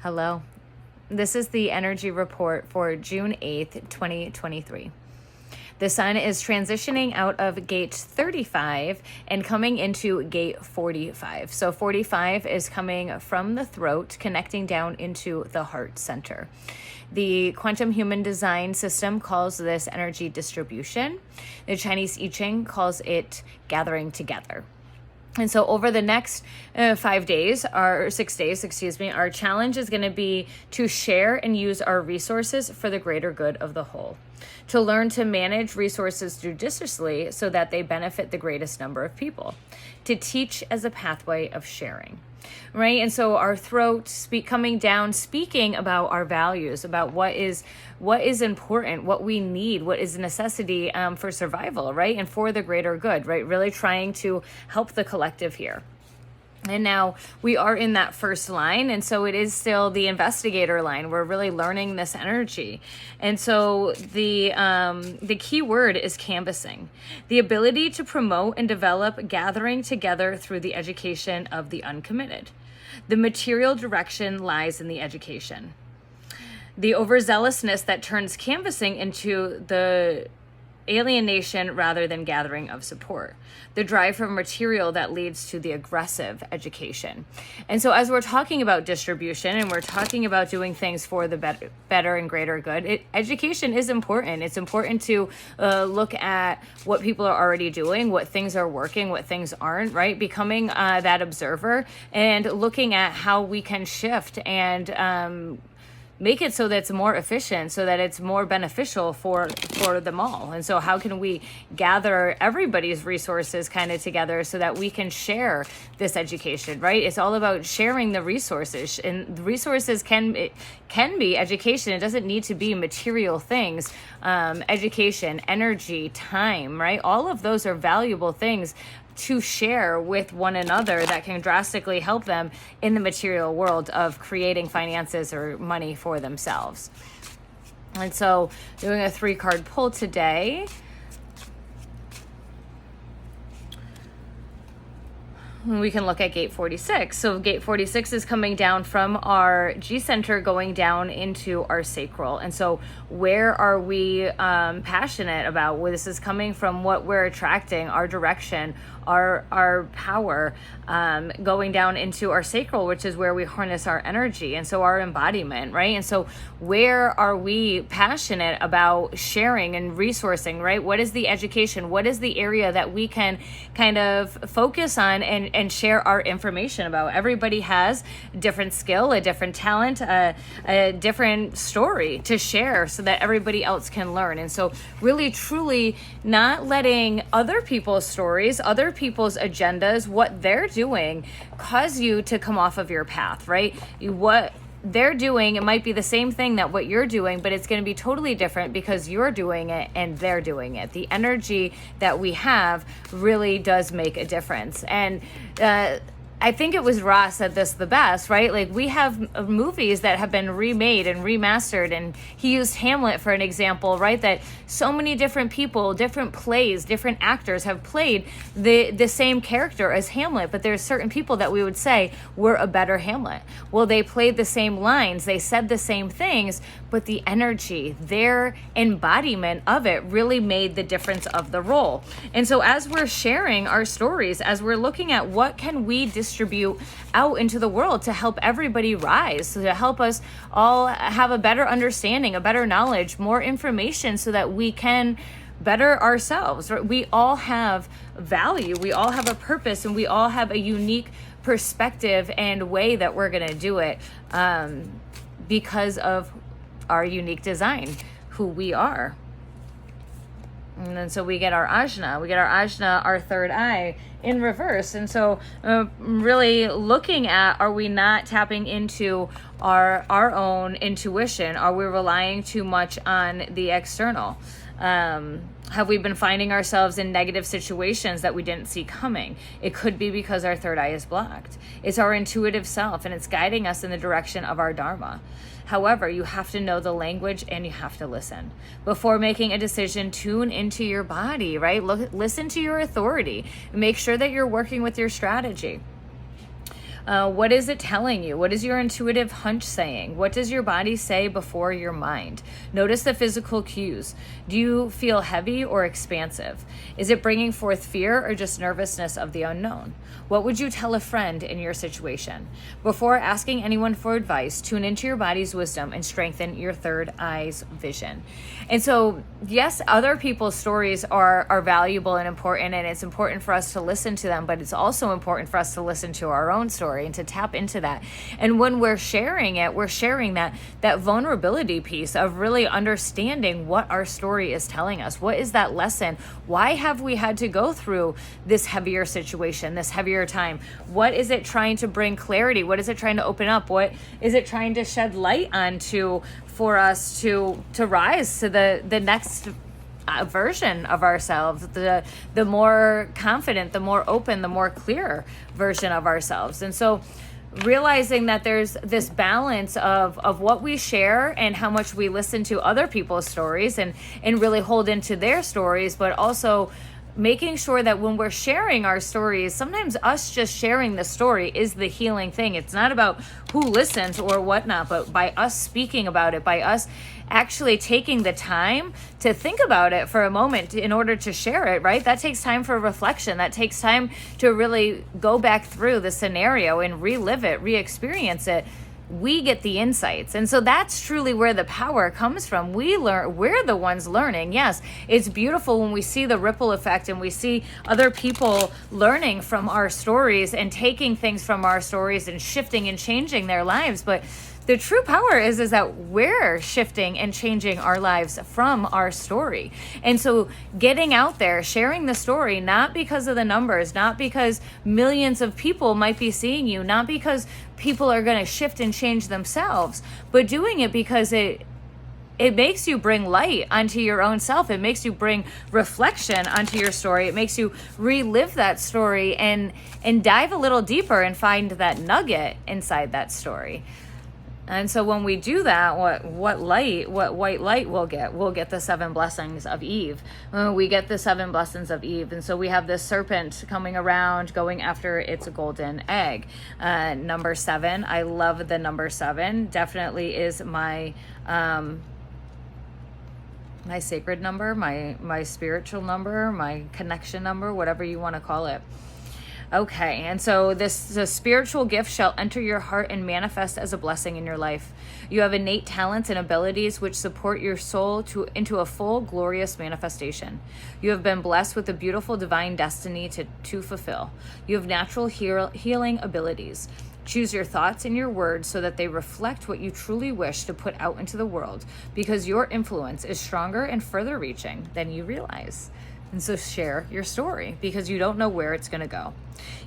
Hello. This is the energy report for June 8th, 2023. The sun is transitioning out of gate 35 and coming into gate 45. So 45 is coming from the throat, connecting down into the heart center. The quantum human design system calls this energy distribution. The Chinese I Ching calls it gathering together. And so over the next 5 days, or 6 days, our challenge is going to be to share and use our resources for the greater good of the whole. To learn to manage resources judiciously so that they benefit the greatest number of people. To teach as a pathway of sharing. Right? And so our throat coming down, speaking about our values, about what is important, what we need, what is a necessity for survival, right? And for the greater good, right? Really trying to help the collective here. And now we are in that first line. And so it is still the investigator line. We're really learning this energy. And so the key word is canvassing. The ability to promote and develop gathering together through the education of the uncommitted. The material direction lies in the education. The overzealousness that turns canvassing into the alienation rather than gathering of support. The drive for material that leads to the aggressive education. And so as we're talking about distribution and we're talking about doing things for the better and greater good, education is important. It's important to look at what people are already doing, what things are working, what things aren't, right? Becoming that observer and looking at how we can shift and make it so that it's more efficient, so that it's more beneficial for them all. And so how can we gather everybody's resources kind of together so that we can share this education, right? It's all about sharing the resources, and the resources can be education. It doesn't need to be material things. Education, energy, time, right? All of those are valuable things to share with one another that can drastically help them in the material world of creating finances or money for themselves. And so doing a 3-card pull today. We can look at gate 46. So gate 46 is coming down from our G center going down into our sacral. And so where are we passionate about? Well, this is coming from what we're attracting, our direction, our power, going down into our sacral, which is where we harness our energy. And so our embodiment, right? And so where are we passionate about sharing and resourcing, right? What is the education? What is the area that we can kind of focus on and share our information about? Everybody has a different skill, a different talent, a different story to share so that everybody else can learn. And so really, truly not letting other people's stories, other people's agendas, what they're doing cause you to come off of your path, right? What they're doing, it might be the same thing that what you're doing, but it's going to be totally different because you're doing it and they're doing it. The energy that we have really does make a difference. And I think it was Ross said this the best, right? Like, we have movies that have been remade and remastered, and he used Hamlet for an example, right? That so many different people, different plays, different actors have played the same character as Hamlet, but there's certain people that we would say were a better Hamlet. Well, they played the same lines, they said the same things, but the energy, their embodiment of it really made the difference of the role. And so as we're sharing our stories, as we're looking at what can we distribute out into the world to help everybody rise, to help us all have a better understanding, a better knowledge, more information so that we can better ourselves. We all have value, we all have a purpose, and we all have a unique perspective and way that we're going to do it because of our unique design, who we are. And then so we get our ajna, our third eye in reverse. And so really looking at, are we not tapping into our own intuition? Are we relying too much on the external? Have we been finding ourselves in negative situations that we didn't see coming? It could be because our third eye is blocked. It's our intuitive self, and it's guiding us in the direction of our dharma. However, you have to know the language and you have to listen. Before making a decision, tune into your body, right? Listen to your authority. Make sure that you're working with your strategy. What is it telling you? What is your intuitive hunch saying? What does your body say before your mind? Notice the physical cues. Do you feel heavy or expansive? Is it bringing forth fear or just nervousness of the unknown? What would you tell a friend in your situation? Before asking anyone for advice, tune into your body's wisdom and strengthen your third eye's vision. And so, yes, other people's stories are valuable and important, and it's important for us to listen to them, but it's also important for us to listen to our own story and to tap into that. And when we're sharing it, we're sharing that vulnerability piece of really understanding what our story is telling us. What is that lesson? Why have we had to go through this heavier situation, this heavier time? What is it trying to bring clarity? What is it trying to open up? What is it trying to shed light onto for us to rise to the next version of ourselves, the more confident, the more open, the more clear version of ourselves? And so realizing that there's this balance of what we share and how much we listen to other people's stories and really hold into their stories, but also making sure that when we're sharing our stories, sometimes us just sharing the story is the healing thing. It's not about who listens or whatnot, but by us speaking about it, by us actually taking the time to think about it for a moment in order to share it, right? That takes time for reflection. That takes time to really go back through the scenario and relive it, re-experience it. We get the insights. And so that's truly where the power comes from. We're the ones learning. Yes, it's beautiful when we see the ripple effect and we see other people learning from our stories and taking things from our stories and shifting and changing their lives. But the true power is that we're shifting and changing our lives from our story. And so getting out there, sharing the story, not because of the numbers, not because millions of people might be seeing you, not because people are going to shift and change themselves, but doing it because it makes you bring light onto your own self. It makes you bring reflection onto your story. It makes you relive that story and dive a little deeper and find that nugget inside that story. And so when we do that, what white light we'll get the 7 blessings of Eve. We get the 7 blessings of Eve. And so we have this serpent coming around, going after its golden egg. Number 7, I love the number 7. Definitely is my my sacred number, my spiritual number, my connection number, whatever you want to call it. Okay, and so the spiritual gift shall enter your heart and manifest as a blessing in your life. You have innate talents and abilities which support your soul into a full, glorious manifestation. You have been blessed with a beautiful divine destiny to fulfill. You have natural healing abilities. Choose your thoughts and your words so that they reflect what you truly wish to put out into the world, because your influence is stronger and further reaching than you realize. And so share your story, because you don't know where it's going to go.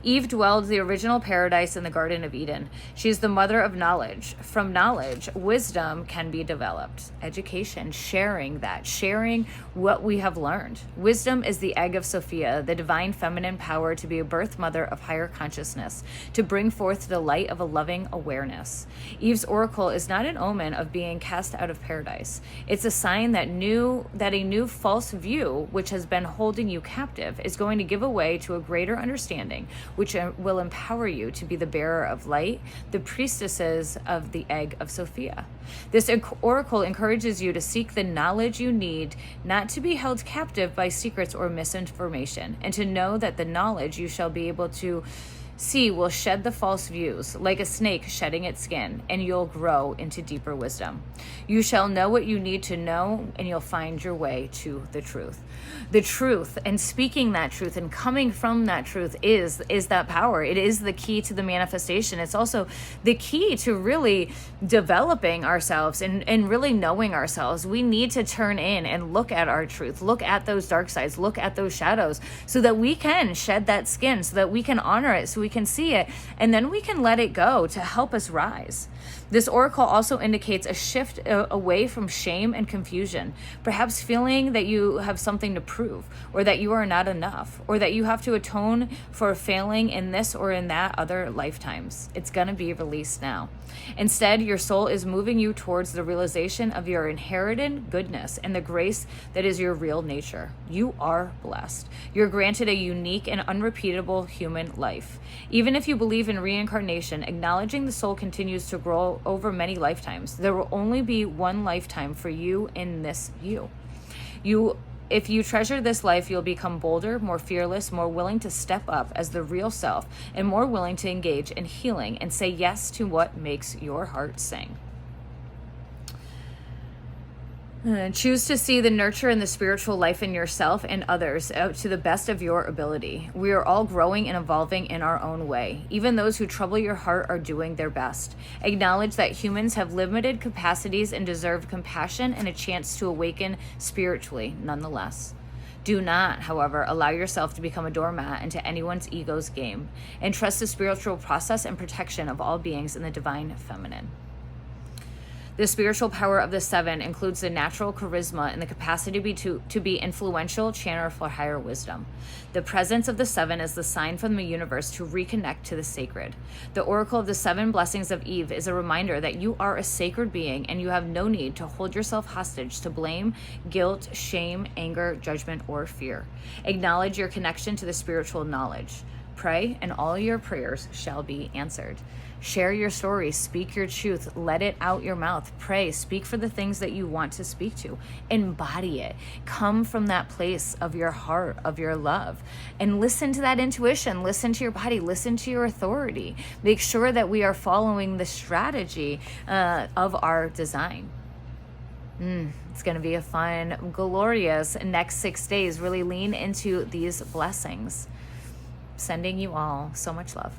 Eve dwelled the original paradise in the Garden of Eden. She is the mother of knowledge. From knowledge, wisdom can be developed. Education, sharing what we have learned. Wisdom is the egg of Sophia, the divine feminine power to be a birth mother of higher consciousness, to bring forth the light of a loving awareness. Eve's oracle is not an omen of being cast out of paradise. It's a sign that a new false view, which has been holding you captive, is going to give way to a greater understanding, which will empower you to be the bearer of light, the priestesses of the egg of Sophia. This oracle encourages you to seek the knowledge you need, not to be held captive by secrets or misinformation, and to know that the knowledge you shall be able to see will shed the false views, like a snake shedding its skin, and you'll grow into deeper wisdom. You shall know what you need to know, and you'll find your way to the truth. The truth, and speaking that truth and coming from that truth is that power. It is the key to the manifestation. It's also the key to really developing ourselves and really knowing ourselves. We need to turn in and look at our truth, look at those dark sides, look at those shadows, so that we can shed that skin, so that we can honor it, so we can see it, and then we can let it go to help us rise. This oracle also indicates a shift away from shame and confusion, perhaps feeling that you have something to prove, or that you are not enough, or that you have to atone for failing in this or in that other lifetimes. It's going to be released now. Instead, your soul is moving you towards the realization of your inherited goodness and the grace that is your real nature. You are blessed. You're granted a unique and unrepeatable human life. Even if you believe in reincarnation, acknowledging the soul continues to grow over many lifetimes. There will only be one lifetime for you in this you. If you treasure this life, you'll become bolder, more fearless, more willing to step up as the real self, and more willing to engage in healing and say yes to what makes your heart sing. Choose to see the nurture and the spiritual life in yourself and others to the best of your ability. We are all growing and evolving in our own way. Even those who trouble your heart are doing their best. Acknowledge that humans have limited capacities and deserve compassion and a chance to awaken spiritually nonetheless. Do not, however, allow yourself to become a doormat into anyone's ego's game, and trust the spiritual process and protection of all beings in the divine feminine. The spiritual power of the seven includes the natural charisma and the capacity to be influential channel for higher wisdom. The presence of the seven is the sign from the universe to reconnect to the sacred. The oracle of the seven blessings of Eve is a reminder that you are a sacred being and you have no need to hold yourself hostage to blame, guilt, shame, anger, judgment, or fear. Acknowledge your connection to the spiritual knowledge. Pray, and all your prayers shall be answered. Share your story, speak your truth, let it out your mouth. Pray, speak for the things that you want to speak to. Embody it. Come from that place of your heart, of your love, and listen to that intuition. Listen to your body, listen to your authority. Make sure that we are following the strategy of our design. It's going to be a fun, glorious next 6 days. Really lean into these blessings. Sending you all so much love.